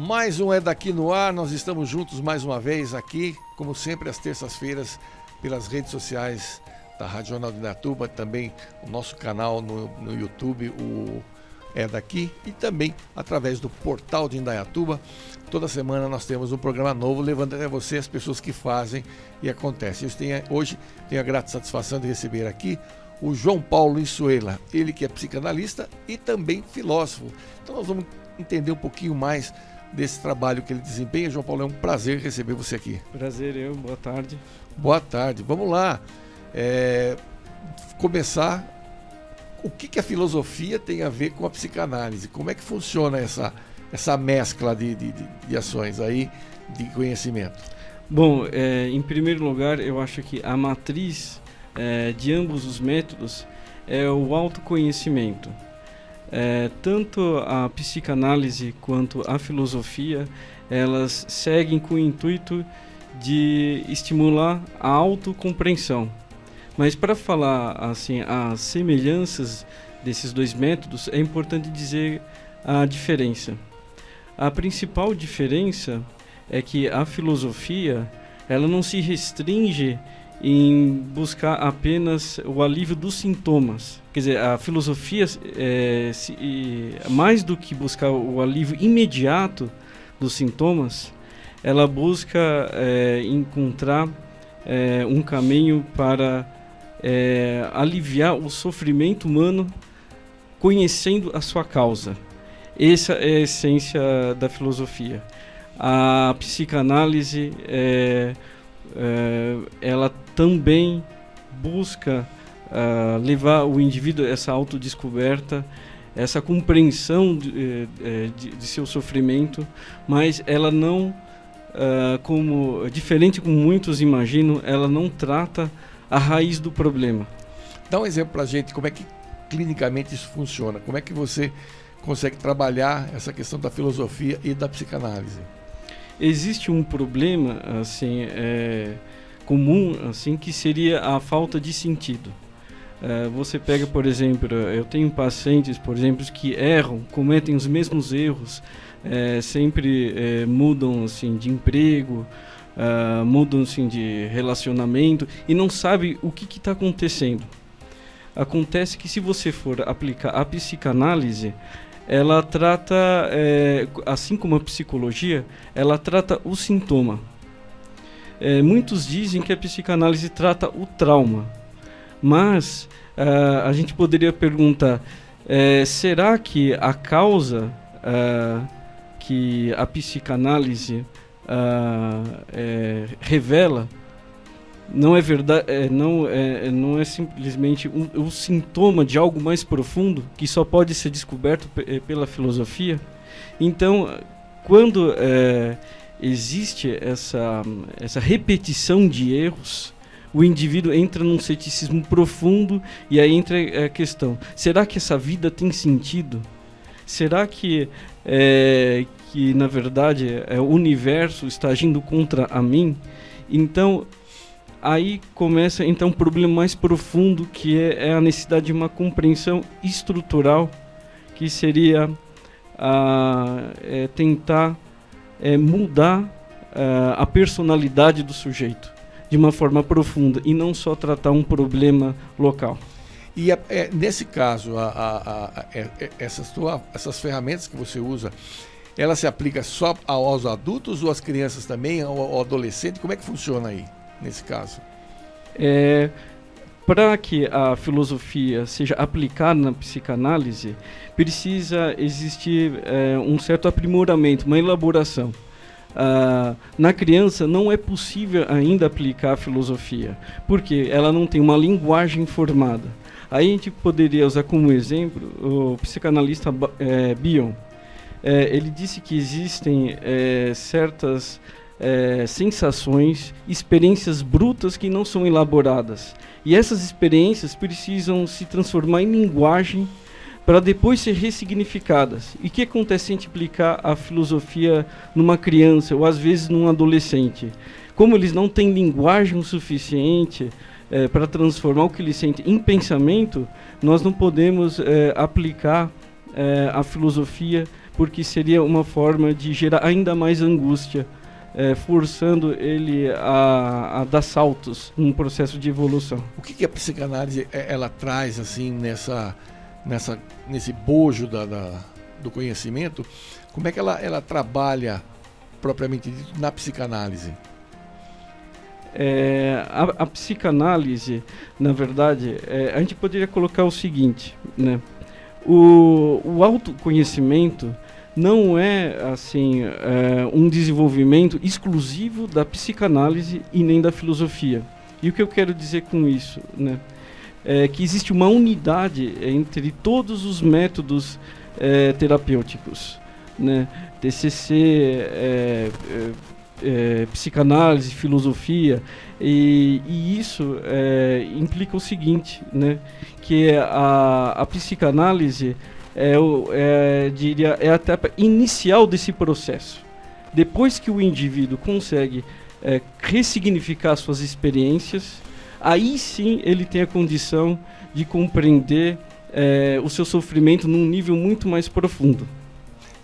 Mais um É Daqui no ar, nós estamos juntos mais uma vez aqui, como sempre, às terças-feiras, pelas redes sociais da Rádio Jornal de Indaiatuba, também o nosso canal no YouTube, o É Daqui, e também através do portal de Indaiatuba. Toda semana nós temos um programa novo, levando até você as pessoas que fazem e acontece. Hoje tenho a grata satisfação de receber aqui o João Paulo Insuela, ele que é psicanalista e também filósofo. Então nós vamos entender um pouquinho mais desse trabalho que ele desempenha. João Paulo, é um prazer receber você aqui. Prazer, boa tarde. Boa tarde, vamos lá. Começar, o que a filosofia tem a ver com a psicanálise? Como é que funciona essa mescla de ações aí, de conhecimento? Bom, em primeiro lugar, eu acho que a matriz de ambos os métodos é o autoconhecimento. Tanto a psicanálise quanto a filosofia, elas seguem com o intuito de estimular a autocompreensão. Mas para falar assim as semelhanças desses dois métodos, é importante dizer a diferença. A principal diferença é que a filosofia, ela não se restringe em buscar apenas o alívio dos sintomas. Quer dizer, a filosofia, mais do que buscar o alívio imediato dos sintomas, ela busca encontrar um caminho para aliviar o sofrimento humano, conhecendo a sua causa. Essa é a essência da filosofia. A psicanálise ela também busca levar o indivíduo a essa autodescoberta, essa compreensão de seu sofrimento, mas ela não, diferente como muitos imaginam, ela não trata a raiz do problema. Dá um exemplo para a gente, como é que clinicamente isso funciona? Como é que você consegue trabalhar essa questão da filosofia e da psicanálise? Existe um problema assim, comum, assim, que seria a falta de sentido. Você pega, por exemplo, eu tenho pacientes, por exemplo, que erram, cometem os mesmos erros, sempre mudam assim, de emprego, mudam assim, de relacionamento e não sabe o que está acontecendo. Acontece que se você for aplicar a psicanálise, ela trata, assim como a psicologia, ela trata o sintoma. Muitos dizem que a psicanálise trata o trauma, mas a gente poderia perguntar, será que a causa que a psicanálise revela não é verdade, não é simplesmente um sintoma de algo mais profundo que só pode ser descoberto pela filosofia? Então, quando existe essa repetição de erros, o indivíduo entra num ceticismo profundo e aí entra a questão: será que essa vida tem sentido? Será que na verdade o universo está agindo contra a mim? Então aí começa um problema mais profundo, que é a necessidade de uma compreensão estrutural, que seria tentar mudar a personalidade do sujeito de uma forma profunda e não só tratar um problema local. E nesse caso, essas ferramentas que você usa, ela se aplica só aos adultos ou às crianças também, ao adolescente? Como é que funciona aí, nesse caso? Para que a filosofia seja aplicada na psicanálise, precisa existir um certo aprimoramento, uma elaboração. Na criança não é possível ainda aplicar a filosofia, porque ela não tem uma linguagem formada. Aí a gente poderia usar como exemplo o psicanalista Bion. Ele disse que existem certas sensações, experiências brutas que não são elaboradas. E essas experiências precisam se transformar em linguagem para depois ser ressignificadas. E o que acontece se a gente aplicar a filosofia numa criança ou às vezes num adolescente? Como eles não têm linguagem suficiente para transformar o que eles sentem em pensamento, nós não podemos aplicar a filosofia, porque seria uma forma de gerar ainda mais angústia, forçando ele a dar saltos num processo de evolução. O que a psicanálise ela traz assim nesse bojo do conhecimento? Como é que ela trabalha propriamente dito na psicanálise? A psicanálise, na verdade, a gente poderia colocar o seguinte, né? O autoconhecimento não é assim um desenvolvimento exclusivo da psicanálise e nem da filosofia. E o que eu quero dizer com isso, né? É que existe uma unidade entre todos os métodos terapêuticos, né? TCC, psicanálise, filosofia, e isso implica o seguinte, né? Que a psicanálise é a etapa inicial desse processo. Depois que o indivíduo consegue ressignificar suas experiências, aí sim ele tem a condição de compreender o seu sofrimento num nível muito mais profundo.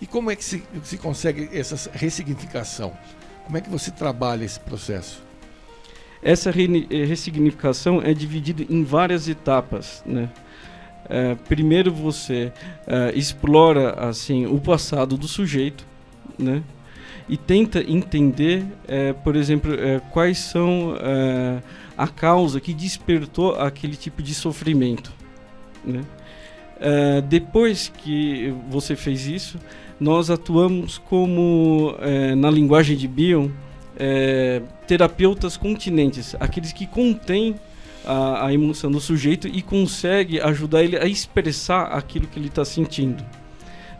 E como é que se consegue essa ressignificação? Como é que você trabalha esse processo? Essa ressignificação é dividida em várias etapas, né? Primeiro você explora assim o passado do sujeito, né? E tenta entender, por exemplo, quais são a causa que despertou aquele tipo de sofrimento, né? Depois que você fez isso, nós atuamos como, na linguagem de Bion, terapeutas continentes, aqueles que contêm a emoção do sujeito e conseguem ajudar ele a expressar aquilo que ele está sentindo.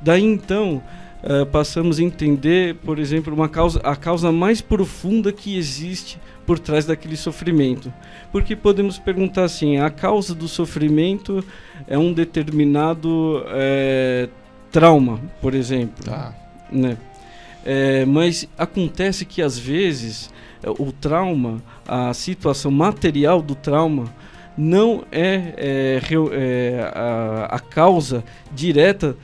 Daí então passamos a entender, por exemplo, a causa mais profunda que existe por trás daquele sofrimento. Porque podemos perguntar assim, a causa do sofrimento é um determinado trauma, por exemplo. Né? Mas acontece que às vezes o trauma, a situação material do trauma, não é a causa direta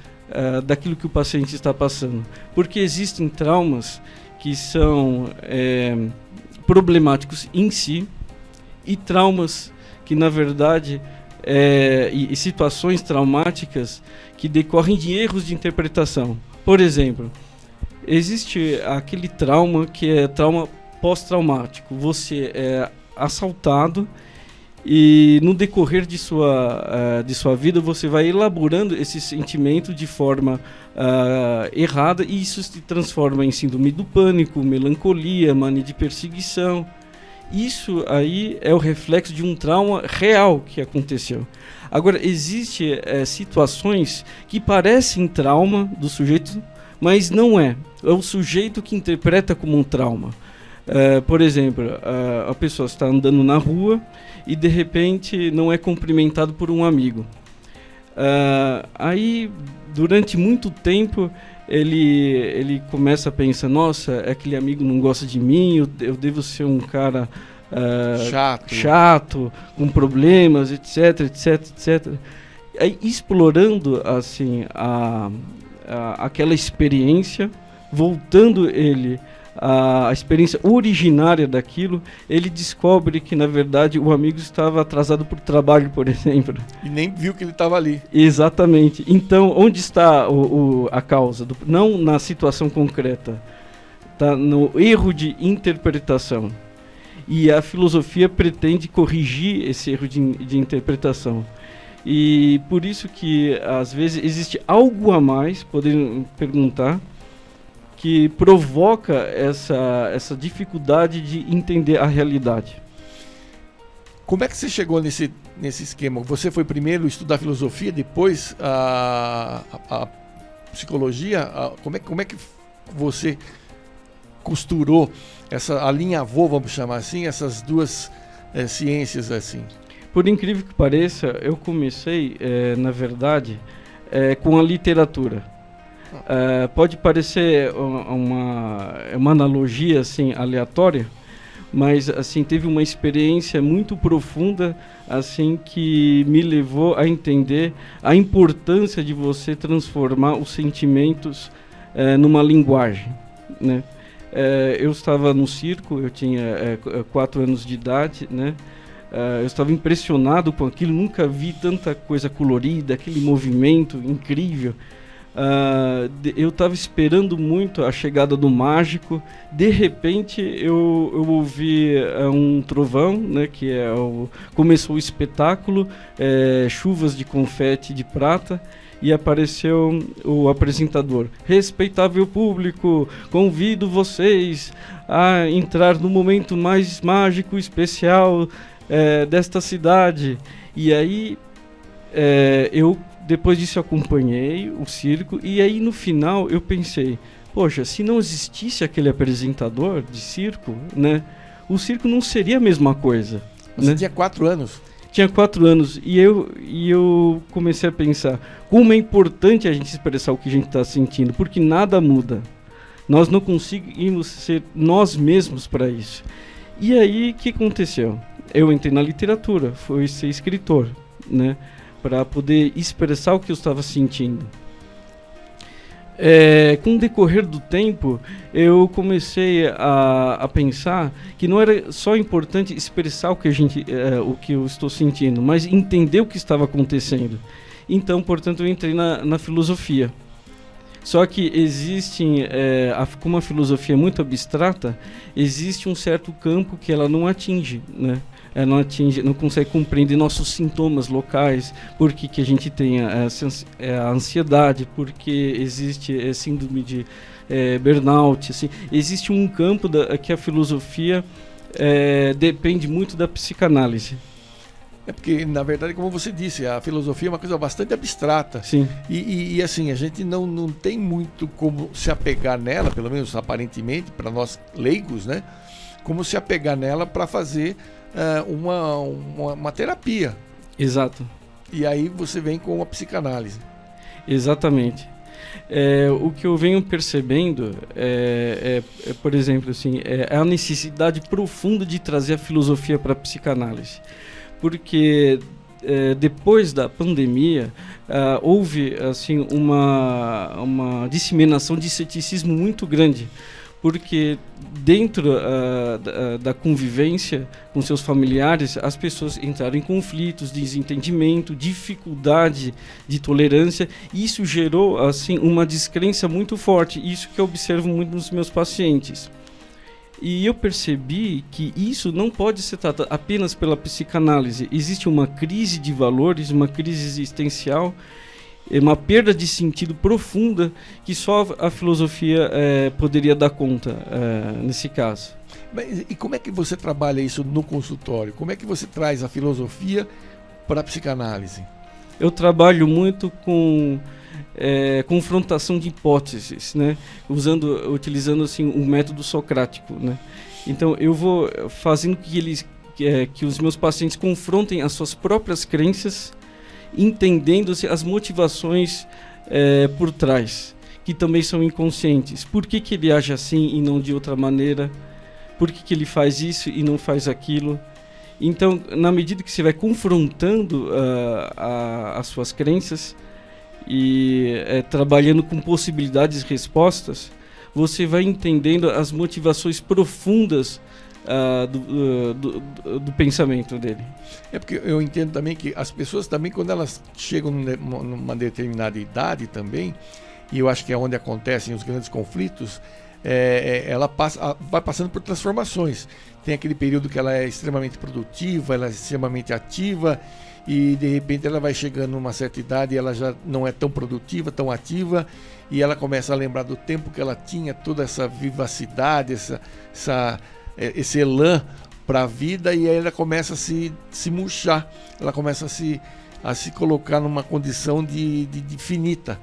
daquilo que o paciente está passando. Porque existem traumas que são problemáticos em si e traumas que, na verdade, e situações traumáticas que decorrem de erros de interpretação. Por exemplo, existe aquele trauma que é trauma pós-traumático. Você é assaltado e no decorrer de sua vida você vai elaborando esse sentimento de forma errada, e isso se transforma em síndrome do pânico, melancolia, mania de perseguição. Isso aí é o reflexo de um trauma real que aconteceu. Agora, existem situações que parecem trauma do sujeito, mas não é. É o sujeito que interpreta como um trauma. Por exemplo, a pessoa está andando na rua e de repente não é cumprimentado por um amigo. Aí, durante muito tempo, ele começa a pensar, nossa, aquele amigo não gosta de mim, eu devo ser um cara chato, com problemas, etc, etc, etc. Aí, explorando assim, aquela experiência, voltando ele a experiência originária daquilo, ele descobre que, na verdade, o amigo estava atrasado por trabalho, por exemplo. E nem viu que ele estava ali. Exatamente. Então, onde está a causa? Não na situação concreta. Está no erro de interpretação. E a filosofia pretende corrigir esse erro de interpretação. E por isso que, às vezes, existe algo a mais, podem perguntar, que provoca essa dificuldade de entender a realidade. Como é que você chegou nesse esquema? Você foi primeiro estudar filosofia, depois a psicologia? Como é que você costurou alinhavou, vamos chamar assim, essas duas ciências assim? Por incrível que pareça, eu comecei, na verdade, com a literatura. Pode parecer uma analogia assim aleatória, mas assim teve uma experiência muito profunda assim que me levou a entender a importância de você transformar os sentimentos numa linguagem, né? Eu estava no circo, eu tinha 4 anos de idade, né? Eu estava impressionado com aquilo, nunca vi tanta coisa colorida, aquele movimento incrível. Eu estava esperando muito a chegada do mágico. De repente eu ouvi um trovão, né, que começou o espetáculo, chuvas de confete de prata, e apareceu o apresentador. Respeitável público, convido vocês a entrar no momento mais mágico e especial desta cidade. E aí eu depois disso acompanhei o circo, e aí no final eu pensei, poxa, se não existisse aquele apresentador de circo, né, o circo não seria a mesma coisa. Você né? tinha 4 anos? Tinha 4 anos, e eu comecei a pensar como é importante a gente expressar o que a gente está sentindo, porque nada muda. Nós não conseguimos ser nós mesmos para isso. E aí, o que aconteceu? Eu entrei na literatura, fui ser escritor, né, para poder expressar o que eu estava sentindo. Com o decorrer do tempo, eu comecei a pensar que não era só importante expressar o que eu estou sentindo, mas entender o que estava acontecendo. Então, portanto, eu entrei na filosofia. Só que como a filosofia é muito abstrata, existe um certo campo que ela não atinge, né? Ela não consegue compreender nossos sintomas locais, por que a gente tem a ansiedade, porque existe síndrome de burnout. Assim. Existe um campo que a filosofia depende muito da psicanálise. Porque, na verdade, como você disse, a filosofia é uma coisa bastante abstrata. Sim. E assim, a gente não tem muito como se apegar nela, pelo menos aparentemente, para nós leigos, né? Como se apegar nela para fazer uma terapia. Exato. E aí você vem com a psicanálise. Exatamente. O que eu venho percebendo por exemplo, assim, é a necessidade profunda de trazer a filosofia para a psicanálise. Porque depois da pandemia houve assim, uma disseminação de ceticismo muito grande. Porque dentro da convivência com seus familiares, as pessoas entraram em conflitos, desentendimento, dificuldade de tolerância, e isso gerou assim, uma descrença muito forte, isso que eu observo muito nos meus pacientes. E eu percebi que isso não pode ser tratado apenas pela psicanálise. Existe uma crise de valores, uma crise existencial, uma perda de sentido profunda que só a filosofia poderia dar conta nesse caso. E como é que você trabalha isso no consultório? Como é que você traz a filosofia para a psicanálise? Eu trabalho muito com confrontação de hipóteses, né? Utilizando assim, o método socrático, né? Então eu vou fazendo que os meus pacientes confrontem as suas próprias crenças, entendendo-se as motivações por trás, que também são inconscientes. Por que ele age assim e não de outra maneira? Por que ele faz isso e não faz aquilo? Então, na medida que você vai confrontando as suas crenças e trabalhando com possibilidades e respostas, você vai entendendo as motivações profundas do pensamento dele. Porque eu entendo também que as pessoas também, quando elas chegam numa determinada idade também, e eu acho que é onde acontecem os grandes conflitos, ela vai passando por transformações. Tem aquele período que ela é extremamente produtiva, ela é extremamente ativa, e de repente ela vai chegando numa certa idade e ela já não é tão produtiva, tão ativa, e ela começa a lembrar do tempo que ela tinha, toda essa vivacidade, esse elan para a vida, e aí ela começa a se murchar, ela começa a se colocar numa condição de finita.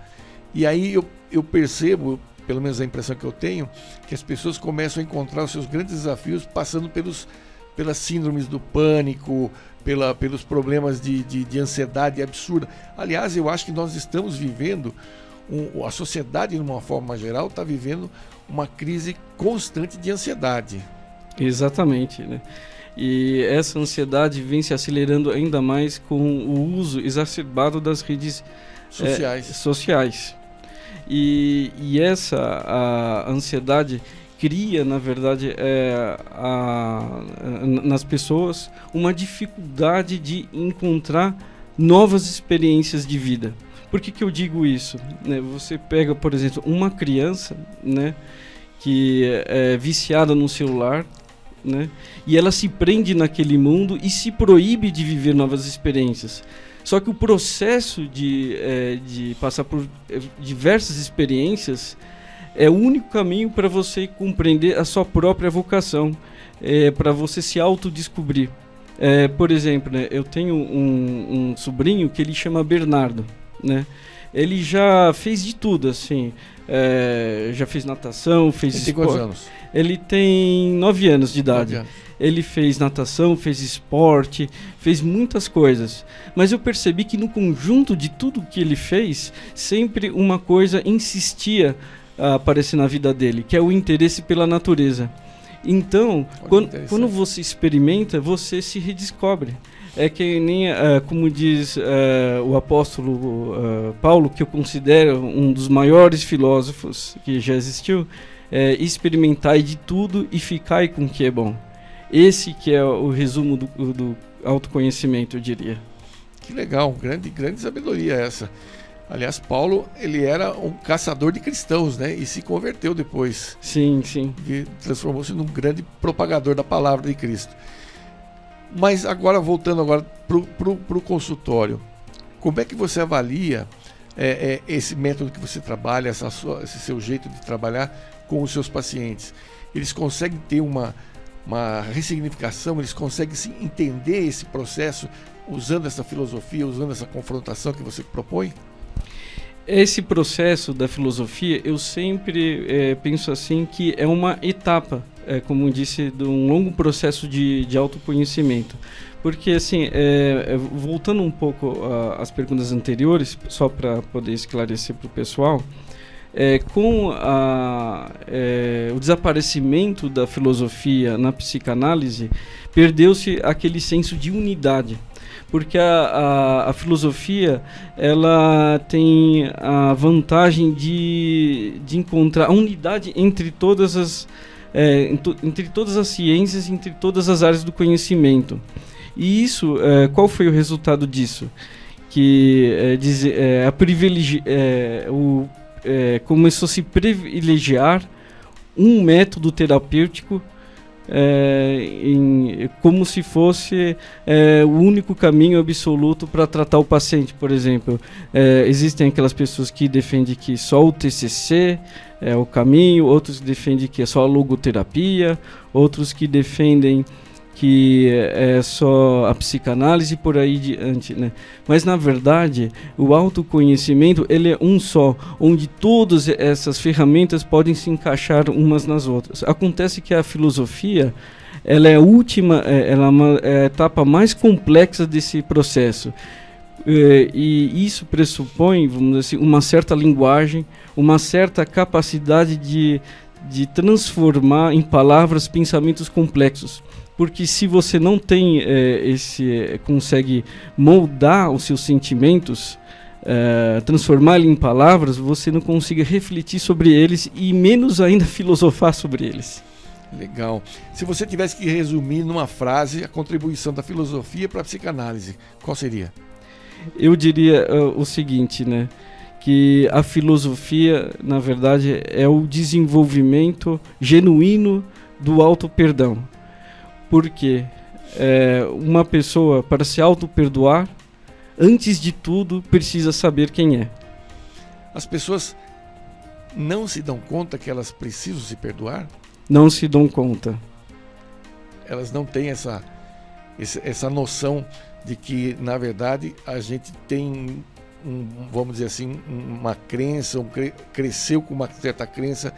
E aí eu percebo, pelo menos a impressão que eu tenho, que as pessoas começam a encontrar os seus grandes desafios passando pelas síndromes do pânico, pelos problemas de ansiedade absurda. Aliás, eu acho que nós estamos vivendo, a sociedade, de uma forma geral, está vivendo uma crise constante de ansiedade. Exatamente, né? E essa ansiedade vem se acelerando ainda mais com o uso exacerbado das redes sociais. E essa a ansiedade cria, na verdade, nas pessoas uma dificuldade de encontrar novas experiências de vida. Por que eu digo isso? Né, você pega, por exemplo, uma criança, né, que é viciada no celular, né, e ela se prende naquele mundo e se proíbe de viver novas experiências. Só que o processo de passar por diversas experiências é o único caminho para você compreender a sua própria vocação, para você se autodescobrir. Por exemplo, né, eu tenho um sobrinho que ele chama Bernardo, né? Ele já fez de tudo, assim, já fez natação, fez esporte. Ele tem quantos anos? Ele tem 9 anos de idade. 9 anos. Ele fez natação, fez esporte, fez muitas coisas. Mas eu percebi que no conjunto de tudo que ele fez, sempre uma coisa insistia a aparecer na vida dele, que é o interesse pela natureza. Então, quando você experimenta, você se redescobre. É que nem, como diz o apóstolo Paulo, que eu considero um dos maiores filósofos que já existiu, experimentai de tudo e ficai com o que é bom. Esse que é o resumo do autoconhecimento, eu diria. Que legal, grande sabedoria essa. Aliás, Paulo, ele era um caçador de cristãos, né? E se converteu depois. Sim, sim. E transformou-se num grande propagador da palavra de Cristo. Mas agora, voltando agora pro consultório, como é que você avalia esse método que você trabalha, esse seu jeito de trabalhar com os seus pacientes? Eles conseguem ter uma ressignificação, eles conseguem entender esse processo usando essa filosofia, usando essa confrontação que você propõe? Esse processo da filosofia, eu sempre penso assim que é uma etapa, como disse, de um longo processo de autoconhecimento. Porque, assim, voltando um pouco às perguntas anteriores, só para poder esclarecer para o pessoal, com o desaparecimento da filosofia na psicanálise, perdeu-se aquele senso de unidade. Porque a filosofia, ela tem a vantagem de encontrar a unidade entre todas as ciências, entre todas as áreas do conhecimento. E isso, qual foi o resultado disso? Que começou a se privilegiar um método terapêutico como se fosse o único caminho absoluto para tratar o paciente. Por exemplo, existem aquelas pessoas que defendem que só o TCC é o caminho, outros que defendem que é só a logoterapia, outros que defendem que é só a psicanálise e por aí diante, né? Mas, na verdade, o autoconhecimento, ele é um só, onde todas essas ferramentas podem se encaixar umas nas outras. Acontece que a filosofia, ela é a última, ela é a etapa mais complexa desse processo. E isso pressupõe, vamos dizer assim, uma certa linguagem, uma certa capacidade de transformar em palavras pensamentos complexos. Porque se você não tem consegue moldar os seus sentimentos, transformá-los em palavras, você não consegue refletir sobre eles e menos ainda filosofar sobre eles. Legal. Se você tivesse que resumir numa frase a contribuição da filosofia para a psicanálise, qual seria? Eu diria o seguinte, né? Que a filosofia, na verdade, é o desenvolvimento genuíno do auto-perdão. Porque uma pessoa, para se auto-perdoar, antes de tudo, precisa saber quem é. As pessoas não se dão conta que elas precisam se perdoar? Não se dão conta. Elas não têm essa noção de que, na verdade, a gente tem, vamos dizer assim, uma crença, cresceu com uma certa crença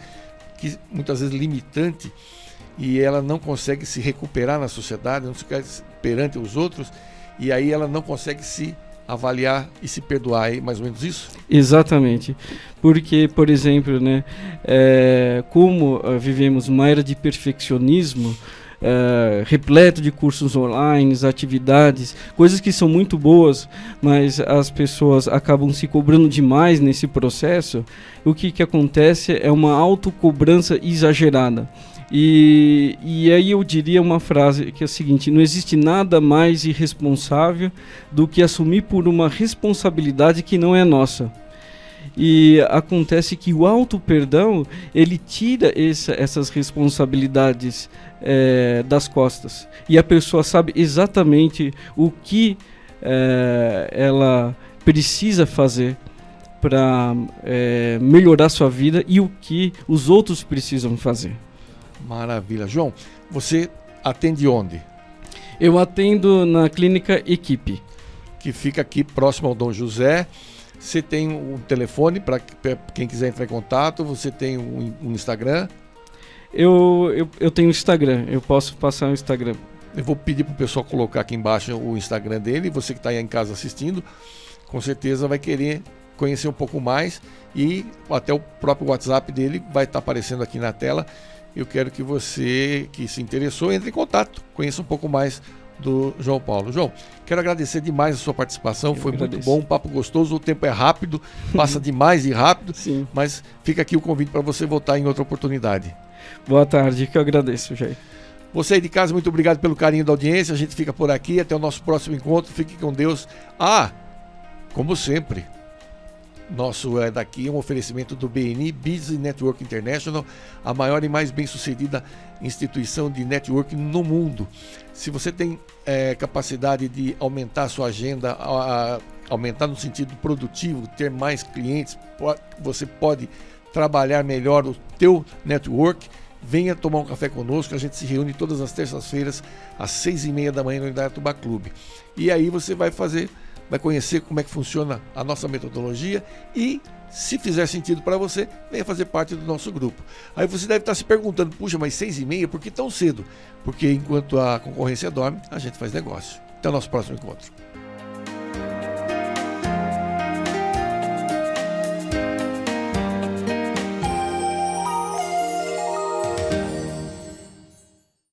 que muitas vezes limitante, e ela não consegue se recuperar na sociedade, não se recuperar perante os outros, e aí ela não consegue se avaliar e se perdoar. É mais ou menos isso? Exatamente. Porque, por exemplo, né, como vivemos uma era de perfeccionismo, repleto de cursos online, atividades, coisas que são muito boas, mas as pessoas acabam se cobrando demais nesse processo. O que acontece é uma autocobrança exagerada. E aí eu diria uma frase que é a seguinte: não existe nada mais irresponsável do que assumir por uma responsabilidade que não é nossa. E acontece que o auto-perdão, ele tira essas responsabilidades das costas. E a pessoa sabe exatamente o que ela precisa fazer para melhorar sua vida e o que os outros precisam fazer. Maravilha. João, você atende onde? Eu atendo na Clínica Equipe, que fica aqui próximo ao Dom José. Você tem um telefone para quem quiser entrar em contato? Você tem um Instagram? Eu tenho Instagram, eu posso passar o Instagram. Eu vou pedir para o pessoal colocar aqui embaixo o Instagram dele. Você que está aí em casa assistindo, com certeza vai querer conhecer um pouco mais, e até o próprio WhatsApp dele vai estar aparecendo aqui na tela. Eu quero que você que se interessou entre em contato, conheça um pouco mais do João Paulo. João, quero agradecer demais a sua participação, foi muito bom, um papo gostoso, o tempo é rápido, passa demais e rápido. Sim. Mas fica aqui o convite para você voltar em outra oportunidade. Boa tarde, que eu agradeço, Jair. Você aí de casa, muito obrigado pelo carinho da audiência, a gente fica por aqui, até o nosso próximo encontro, fique com Deus. Como sempre, nosso daqui é um oferecimento do BNI Business Network International, a maior e mais bem-sucedida instituição de networking no mundo. Se você tem capacidade de aumentar a sua agenda, aumentar no sentido produtivo, ter mais clientes, você pode trabalhar melhor o teu network, venha tomar um café conosco. A gente se reúne todas as terças-feiras às 6h30 da manhã no Indaiatuba Clube. E aí você vai conhecer como é que funciona a nossa metodologia e, se fizer sentido para você, venha fazer parte do nosso grupo. Aí você deve estar se perguntando: puxa, mas 6h30, por que tão cedo? Porque enquanto a concorrência dorme, a gente faz negócio. Até o nosso próximo encontro.